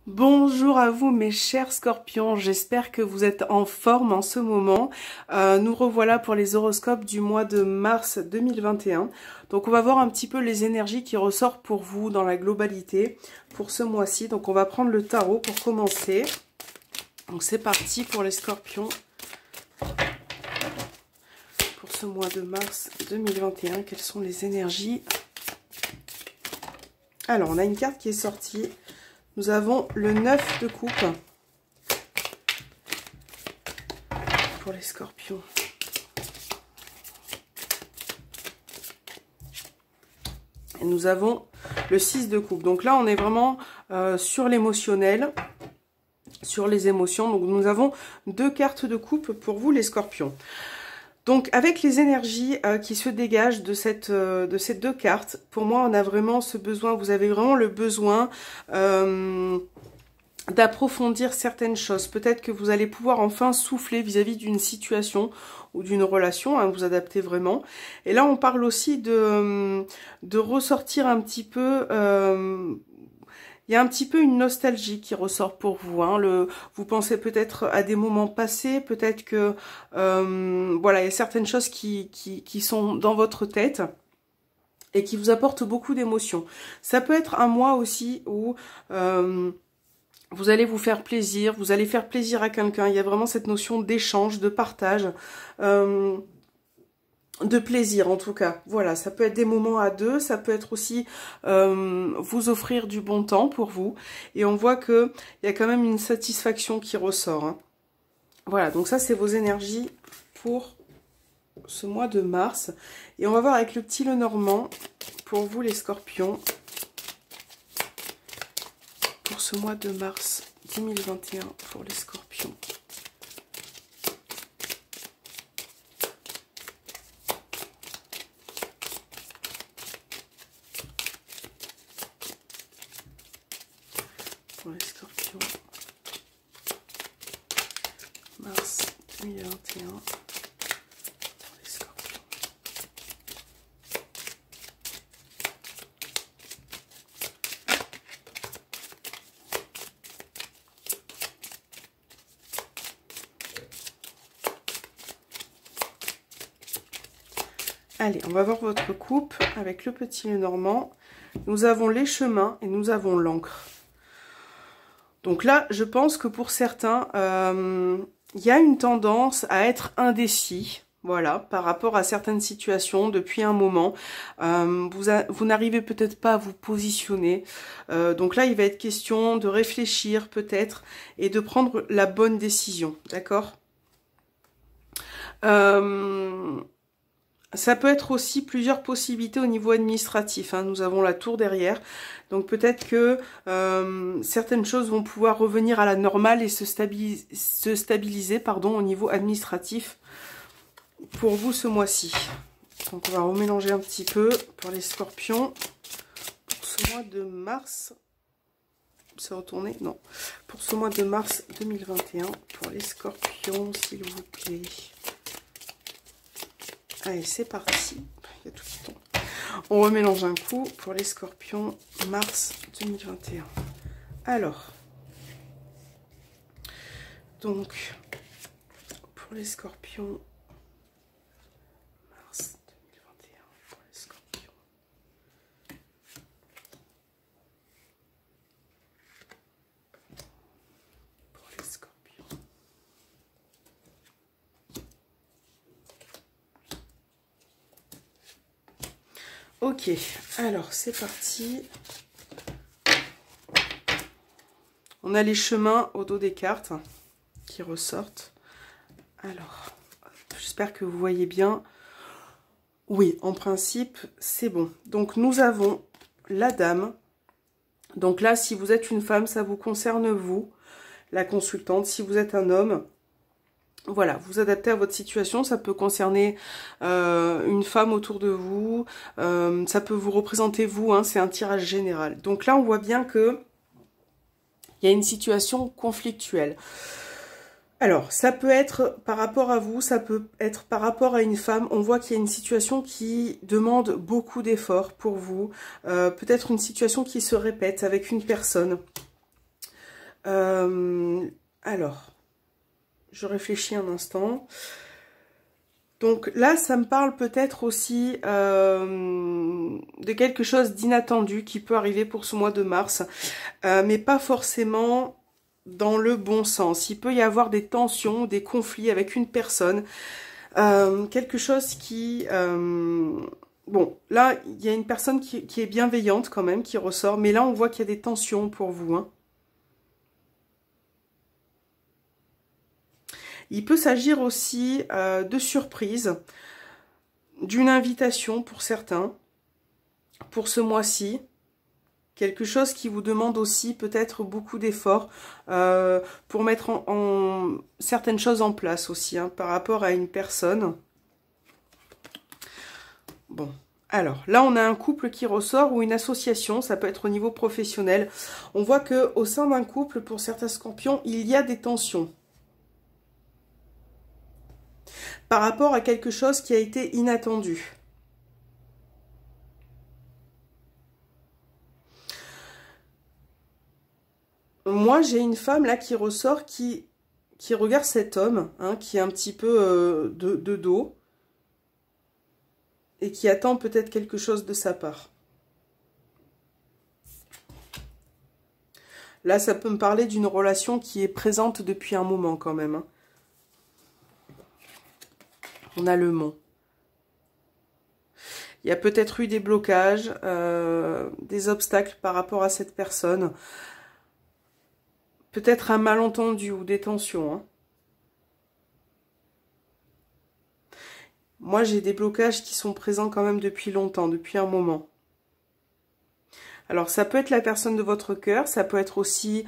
Bonjour à vous mes chers scorpions, j'espère que vous êtes en forme en ce moment. Nous revoilà pour les horoscopes du mois de mars 2021. Donc on va voir un petit peu les énergies qui ressortent pour vous dans la globalité pour ce mois-ci. Donc on va prendre le tarot pour commencer. Donc c'est parti pour les scorpions. Pour ce mois de mars 2021, quelles sont les énergies? Alors on a une carte qui est sortie. Nous avons le 9 de coupe pour les scorpions. Et nous avons le 6 de coupe. Donc là, on est vraiment sur l'émotionnel, sur les émotions. Donc nous avons deux cartes de coupe pour vous, les scorpions. Donc avec les énergies qui se dégagent de ces deux cartes, pour moi on a vraiment ce besoin, vous avez vraiment le besoin d'approfondir certaines choses. Peut-être que vous allez pouvoir enfin souffler vis-à-vis d'une situation ou d'une relation, hein, vous adapter vraiment. Et là on parle aussi de ressortir un petit peu... il y a un petit peu une nostalgie qui ressort pour vous. Hein. Vous pensez peut-être à des moments passés, peut-être que voilà, il y a certaines choses qui sont dans votre tête et qui vous apportent beaucoup d'émotions. Ça peut être un mois aussi où vous allez vous faire plaisir, vous allez faire plaisir à quelqu'un. Il y a vraiment cette notion d'échange, de partage. De plaisir en tout cas, voilà, ça peut être des moments à deux, ça peut être aussi vous offrir du bon temps pour vous, et on voit que il y a quand même une satisfaction qui ressort, hein. Voilà, donc ça c'est vos énergies pour ce mois de mars, et on va voir avec le petit Lenormand pour vous les scorpions, pour ce mois de mars 2021 pour les scorpions. Pour les scorpions, mars 2021, pour les scorpions. Allez, on va voir votre coupe avec le petit Lenormand. Nous avons les chemins et nous avons l'encre. Donc là, je pense que pour certains, il y a une tendance à être indécis, voilà, par rapport à certaines situations depuis un moment. Vous n'arrivez peut-être pas à vous positionner. Donc là, il va être question de réfléchir peut-être et de prendre la bonne décision, d'accord ? Ça peut être aussi plusieurs possibilités au niveau administratif, hein. Nous avons la tour derrière. Donc peut-être que certaines choses vont pouvoir revenir à la normale et se stabiliser pardon, au niveau administratif pour vous ce mois-ci. Donc on va remélanger un petit peu pour les scorpions. Pour ce mois de mars, c'est retourné? Non. Pour ce mois de mars 2021, pour les scorpions, s'il vous plaît. Allez, c'est parti. Il y a tout qui tombe. On remélange un coup pour les scorpions, mars 2021. Alors, donc, pour les scorpions, mars 2021, pour les scorpions. Pour les scorpions. Ok, alors c'est parti. On a les chemins au dos des cartes qui ressortent. Alors, j'espère que vous voyez bien. Oui, en principe, c'est bon. Donc nous avons la dame. Donc là, si vous êtes une femme, ça vous concerne vous, la consultante. Si vous êtes un homme, voilà, vous adaptez à votre situation, ça peut concerner une femme autour de vous, ça peut vous représenter vous, hein, c'est un tirage général. Donc là, on voit bien que il y a une situation conflictuelle. Alors, ça peut être par rapport à vous, ça peut être par rapport à une femme. On voit qu'il y a une situation qui demande beaucoup d'efforts pour vous, peut-être une situation qui se répète avec une personne. Alors, je réfléchis un instant. Donc là, ça me parle peut-être aussi de quelque chose d'inattendu qui peut arriver pour ce mois de mars, mais pas forcément dans le bon sens. Il peut y avoir des tensions, des conflits avec une personne, quelque chose qui... bon, là, il y a une personne qui est bienveillante quand même, qui ressort, mais là, on voit qu'il y a des tensions pour vous, hein. Il peut s'agir aussi de surprises, d'une invitation pour certains, pour ce mois-ci. Quelque chose qui vous demande aussi peut-être beaucoup d'efforts pour mettre certaines choses en place aussi, hein, par rapport à une personne. Bon, alors là on a un couple qui ressort ou une association, ça peut être au niveau professionnel. On voit que au sein d'un couple, pour certains scorpions, il y a des tensions. Par rapport à quelque chose qui a été inattendu. Moi, j'ai une femme là qui ressort, qui regarde cet homme, hein, qui est un petit peu de dos, et qui attend peut-être quelque chose de sa part. Là, ça peut me parler d'une relation qui est présente depuis un moment quand même, hein. On a le mont. Il y a peut-être eu des blocages, des obstacles par rapport à cette personne. Peut-être un malentendu ou des tensions, hein. Moi, j'ai des blocages qui sont présents quand même depuis longtemps, depuis un moment. Alors, ça peut être la personne de votre cœur, ça peut être aussi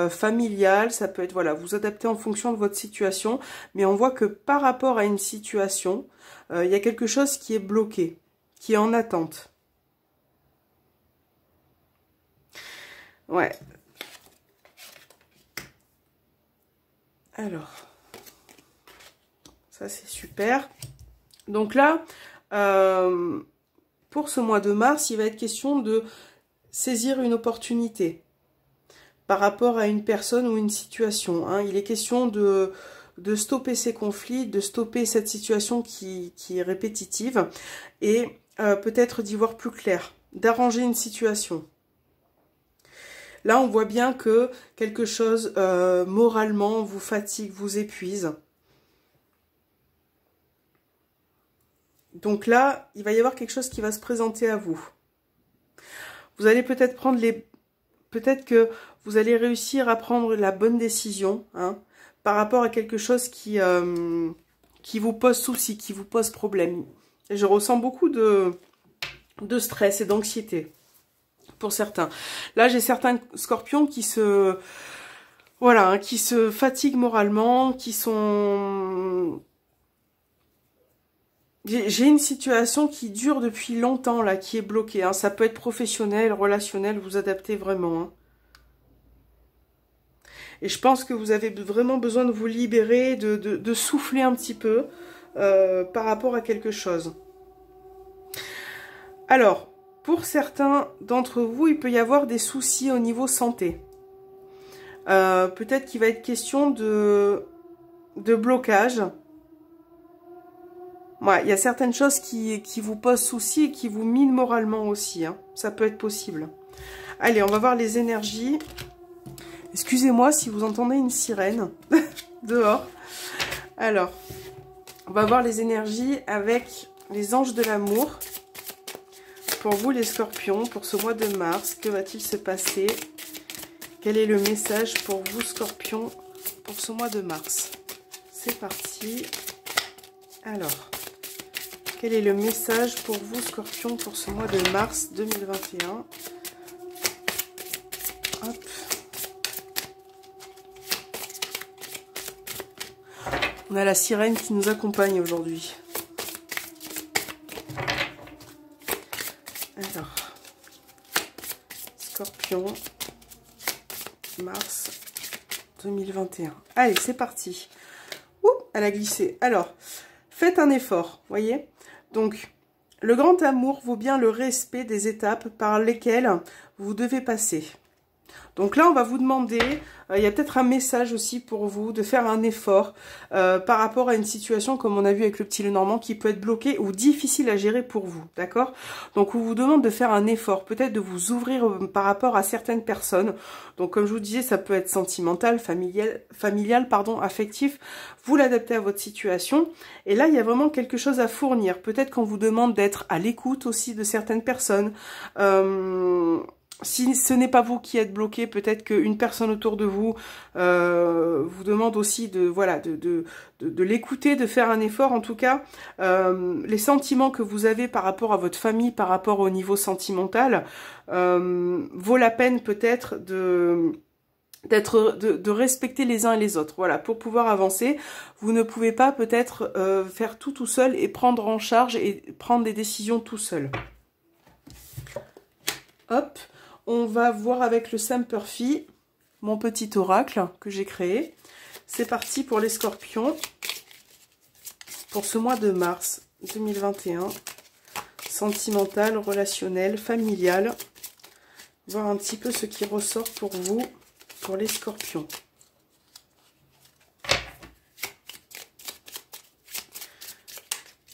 familial, ça peut être, voilà, vous adaptez en fonction de votre situation. Mais on voit que par rapport à une situation, il y a quelque chose qui est bloqué, qui est en attente. Ouais. Alors, ça c'est super. Donc là, pour ce mois de mars, il va être question de saisir une opportunité par rapport à une personne ou une situation, hein. Il est question de stopper ces conflits, de stopper cette situation qui est répétitive et peut-être d'y voir plus clair, d'arranger une situation. Là, on voit bien que quelque chose moralement vous fatigue, vous épuise. Donc là, il va y avoir quelque chose qui va se présenter à vous. Vous allez peut-être prendre les... Peut-être que vous allez réussir à prendre la bonne décision, hein, par rapport à quelque chose qui vous pose souci, qui vous pose problème. Et je ressens beaucoup de stress et d'anxiété pour certains. Là, j'ai certains scorpions qui se... Voilà, hein, qui se fatiguent moralement, qui sont... J'ai une situation qui dure depuis longtemps, là, qui est bloquée, hein. Ça peut être professionnel, relationnel, vous adaptez vraiment, hein. Et je pense que vous avez vraiment besoin de vous libérer, de souffler un petit peu par rapport à quelque chose. Alors, pour certains d'entre vous, il peut y avoir des soucis au niveau santé. Peut-être qu'il va être question de blocage. Ouais, il y a certaines choses qui vous posent souci et qui vous minent moralement aussi, hein. Ça peut être possible. Allez, on va voir les énergies. Excusez-moi si vous entendez une sirène dehors. Alors, on va voir les énergies avec les anges de l'amour. Pour vous, les scorpions, pour ce mois de mars, que va-t-il se passer? Quel est le message pour vous, scorpions, pour ce mois de mars? C'est parti. Alors... Quel est le message pour vous, scorpions, pour ce mois de mars 2021? Hop. On a la sirène qui nous accompagne aujourd'hui. Alors, scorpion, mars 2021. Allez, c'est parti. Ouh, elle a glissé. Alors, faites un effort, voyez? Donc, le grand amour vaut bien le respect des étapes par lesquelles vous devez passer. Donc là, on va vous demander, il y a peut-être un message aussi pour vous, de faire un effort par rapport à une situation, comme on a vu avec le petit Lenormand, qui peut être bloqué ou difficile à gérer pour vous, d'accord? Donc on vous demande de faire un effort, peut-être de vous ouvrir par rapport à certaines personnes. Donc comme je vous disais, ça peut être sentimental, familial, pardon, affectif. Vous l'adaptez à votre situation. Et là, il y a vraiment quelque chose à fournir. Peut-être qu'on vous demande d'être à l'écoute aussi de certaines personnes. Si ce n'est pas vous qui êtes bloqué, peut-être qu'une personne autour de vous vous demande aussi de voilà de l'écouter, de faire un effort. En tout cas, les sentiments que vous avez par rapport à votre famille, par rapport au niveau sentimental, vaut la peine peut-être de respecter les uns et les autres. Voilà, pour pouvoir avancer, vous ne pouvez pas peut-être faire tout seul et prendre en charge et prendre des décisions tout seul. Hop. On va voir avec le Semperfi, mon petit oracle que j'ai créé. C'est parti pour les scorpions. Pour ce mois de mars 2021. Sentimental, relationnel, familial. Voir un petit peu ce qui ressort pour vous, pour les scorpions.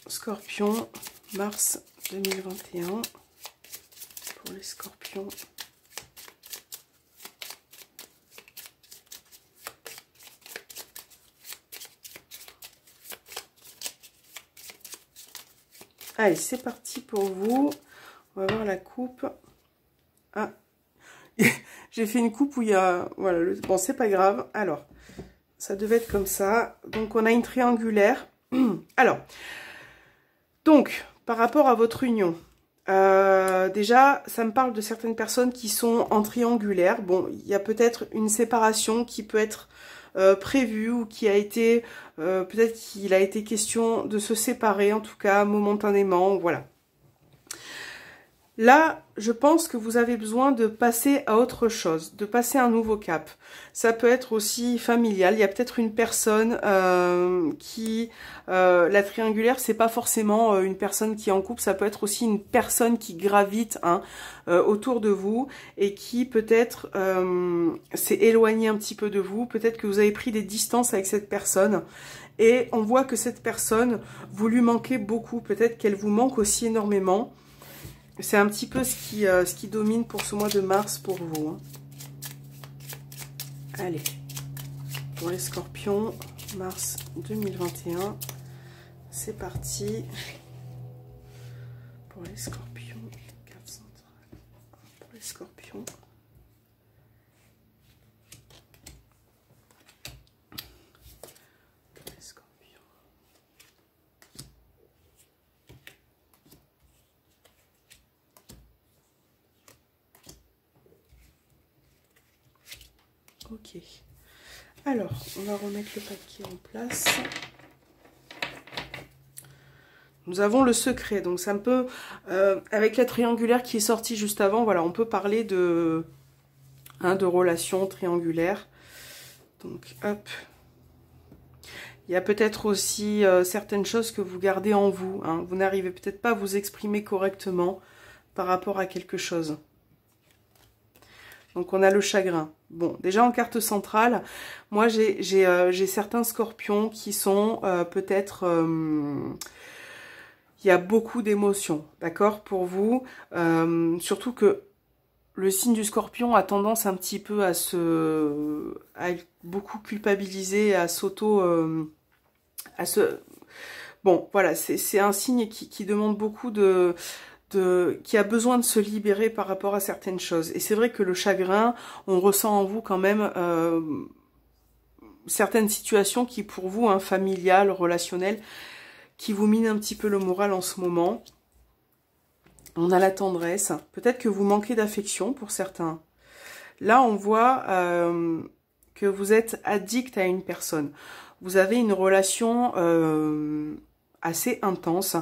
Scorpion, mars 2021. Pour les scorpions. Allez, c'est parti pour vous. On va voir la coupe. Ah, j'ai fait une coupe où il y a... Voilà, bon, c'est pas grave. Alors, ça devait être comme ça. Donc, on a une triangulaire. Alors, donc, par rapport à votre union, déjà, ça me parle de certaines personnes qui sont en triangulaire. Bon, il y a peut-être une séparation qui peut être prévue ou qui a été... peut-être qu'il a été question de se séparer, en tout cas, momentanément, voilà. Là, je pense que vous avez besoin de passer à autre chose, de passer un nouveau cap. Ça peut être aussi familial. Il y a peut-être une personne qui... la triangulaire, c'est pas forcément une personne qui est en couple, ça peut être aussi une personne qui gravite autour de vous et qui peut-être s'est éloignée un petit peu de vous. Peut-être que vous avez pris des distances avec cette personne. Et on voit que cette personne, vous lui manquez beaucoup. Peut-être qu'elle vous manque aussi énormément. C'est un petit peu ce qui domine pour ce mois de mars pour vous. Hein. Allez, pour les scorpions, mars 2021, c'est parti. Pour les scorpions, carte centrale. Pour les scorpions. Ok. Alors, on va remettre le paquet en place. Nous avons le secret. Donc, c'est un peu... avec la triangulaire qui est sortie juste avant, voilà, on peut parler de relations triangulaires. Donc, hop. Il y a peut-être aussi certaines choses que vous gardez en vous. Hein. Vous n'arrivez peut-être pas à vous exprimer correctement par rapport à quelque chose. Donc, on a le chagrin. Bon, déjà en carte centrale, moi, j'ai certains scorpions qui sont peut-être... il y a beaucoup d'émotions, d'accord, pour vous. Surtout que le signe du scorpion a tendance un petit peu à beaucoup culpabiliser, à Bon, voilà, c'est un signe qui demande beaucoup qui a besoin de se libérer par rapport à certaines choses. Et c'est vrai que le chagrin, on ressent en vous quand même certaines situations qui pour vous, hein, familiales, relationnelles, qui vous minent un petit peu le moral en ce moment. On a la tendresse. Peut-être que vous manquez d'affection pour certains. Là, on voit que vous êtes addict à une personne. Vous avez une relation assez intense.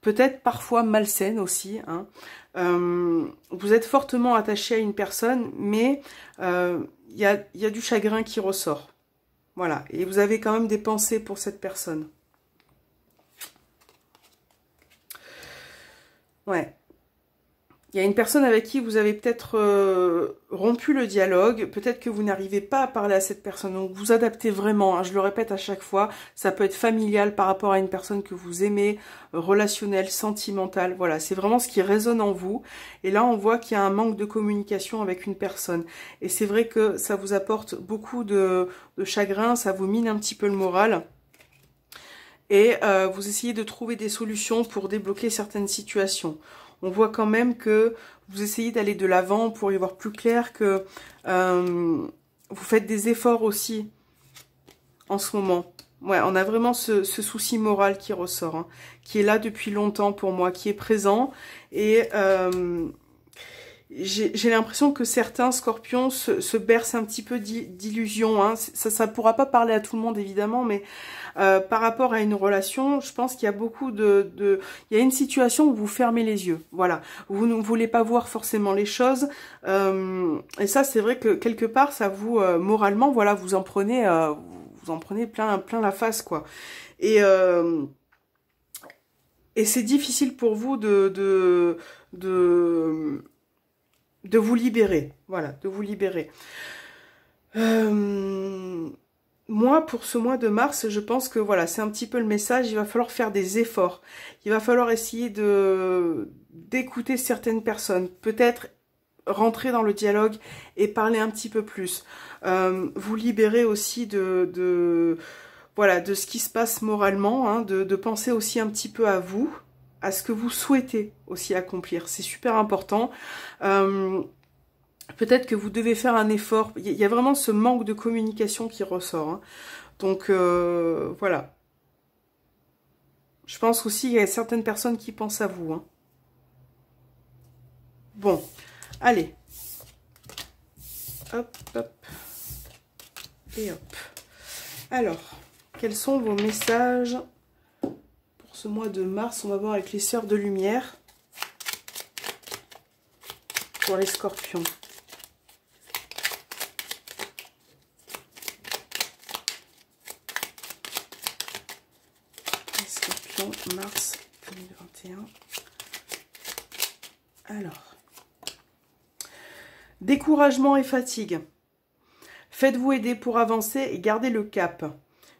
Peut-être parfois malsaine aussi. Hein. Vous êtes fortement attaché à une personne, mais il y a du chagrin qui ressort. Voilà. Et vous avez quand même des pensées pour cette personne. Ouais. Il y a une personne avec qui vous avez peut-être rompu le dialogue, peut-être que vous n'arrivez pas à parler à cette personne, donc vous adaptez vraiment, hein, je le répète à chaque fois, ça peut être familial par rapport à une personne que vous aimez, relationnel, sentimental, voilà, c'est vraiment ce qui résonne en vous, et là on voit qu'il y a un manque de communication avec une personne, et c'est vrai que ça vous apporte beaucoup de chagrin, ça vous mine un petit peu le moral, et vous essayez de trouver des solutions pour débloquer certaines situations. On voit quand même que vous essayez d'aller de l'avant pour y voir plus clair, que vous faites des efforts aussi en ce moment. Ouais, on a vraiment ce souci moral qui ressort, hein, qui est là depuis longtemps pour moi, qui est présent. Et j'ai l'impression que certains scorpions se bercent un petit peu d'illusions. Hein. Ça ne pourra pas parler à tout le monde évidemment, mais par rapport à une relation, je pense qu'il y a beaucoup il y a une situation où vous fermez les yeux. Voilà, vous ne voulez pas voir forcément les choses. Et ça, c'est vrai que quelque part, ça vous moralement, voilà, vous en prenez plein la face, quoi. Et c'est difficile pour vous de vous libérer, voilà, de vous libérer. Moi, pour ce mois de mars, je pense que voilà, c'est un petit peu le message, il va falloir faire des efforts. Il va falloir essayer d'écouter certaines personnes, peut-être rentrer dans le dialogue et parler un petit peu plus. Vous libérer aussi voilà, de ce qui se passe moralement, hein, de penser aussi un petit peu à vous, à ce que vous souhaitez aussi accomplir. C'est super important. Peut-être que vous devez faire un effort. Il y a vraiment ce manque de communication qui ressort. Hein. Donc, voilà. Je pense aussi qu'il y a certaines personnes qui pensent à vous. Hein. Bon, allez. Hop, hop. Et hop. Alors, quels sont vos messages pour ce mois de mars? On va voir avec les sœurs de lumière. Pour les scorpions. Mars 2021. Alors, découragement et fatigue. Faites-vous aider pour avancer et garder le cap.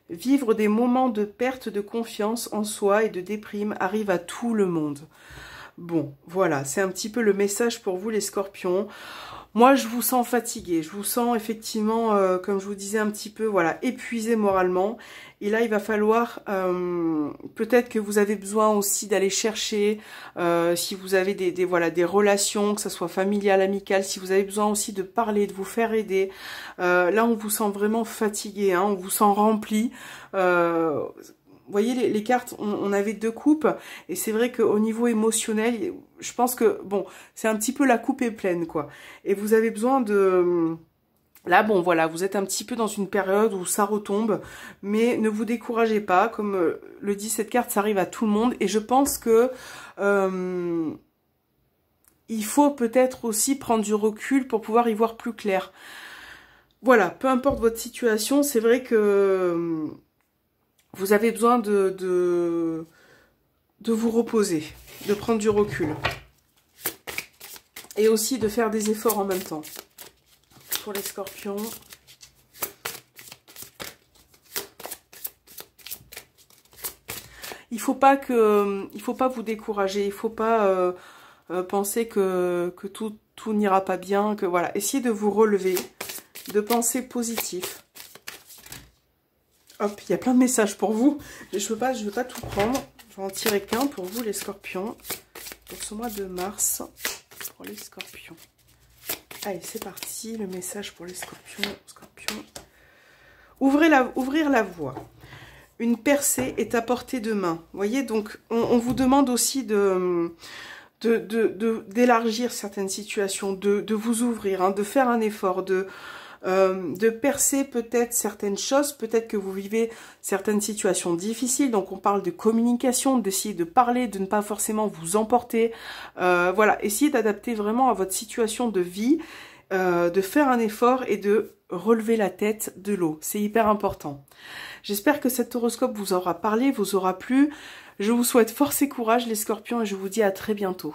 Vivre des moments de perte de confiance en soi et de déprime arrive à tout le monde. Bon, voilà, c'est un petit peu le message pour vous les scorpions. Moi, je vous sens fatigué, je vous sens effectivement, comme je vous disais un petit peu, voilà, épuisé moralement. Et là, il va falloir, peut-être que vous avez besoin aussi d'aller chercher, si vous avez voilà, des relations, que ce soit familiales, amicales, si vous avez besoin aussi de parler, de vous faire aider. Là, on vous sent vraiment fatigué, hein, on vous sent rempli. Vous voyez, les cartes, on avait 2 coupes, et c'est vrai qu'au niveau émotionnel, je pense que, bon, c'est un petit peu la coupe est pleine, quoi. Et vous avez besoin de... Là, bon, voilà, vous êtes un petit peu dans une période où ça retombe, mais ne vous découragez pas, comme le dit cette carte, ça arrive à tout le monde, et je pense que... il faut peut-être aussi prendre du recul pour pouvoir y voir plus clair. Voilà, peu importe votre situation, c'est vrai que... vous avez besoin de vous reposer, de prendre du recul. Et aussi de faire des efforts en même temps. Pour les scorpions. Il faut pas vous décourager, il faut pas penser que tout n'ira pas bien, que voilà. Essayez de vous relever, de penser positif. Hop, il y a plein de messages pour vous. Mais je veux pas tout prendre. Je vais en tirer qu'un pour vous, les scorpions. Pour ce mois de mars, pour les scorpions. Allez, c'est parti. Le message pour les scorpions. Ouvrir la voie. Une percée est à portée de main. Vous voyez, donc, on vous demande aussi d'élargir certaines situations, de vous ouvrir, hein, de faire un effort, de percer peut-être certaines choses, peut-être que vous vivez certaines situations difficiles, donc on parle de communication, d'essayer de parler, de ne pas forcément vous emporter, voilà, essayez d'adapter vraiment à votre situation de vie, de faire un effort et de relever la tête de l'eau, c'est hyper important. J'espère que cet horoscope vous aura parlé, vous aura plu, je vous souhaite force et courage les scorpions et je vous dis à très bientôt.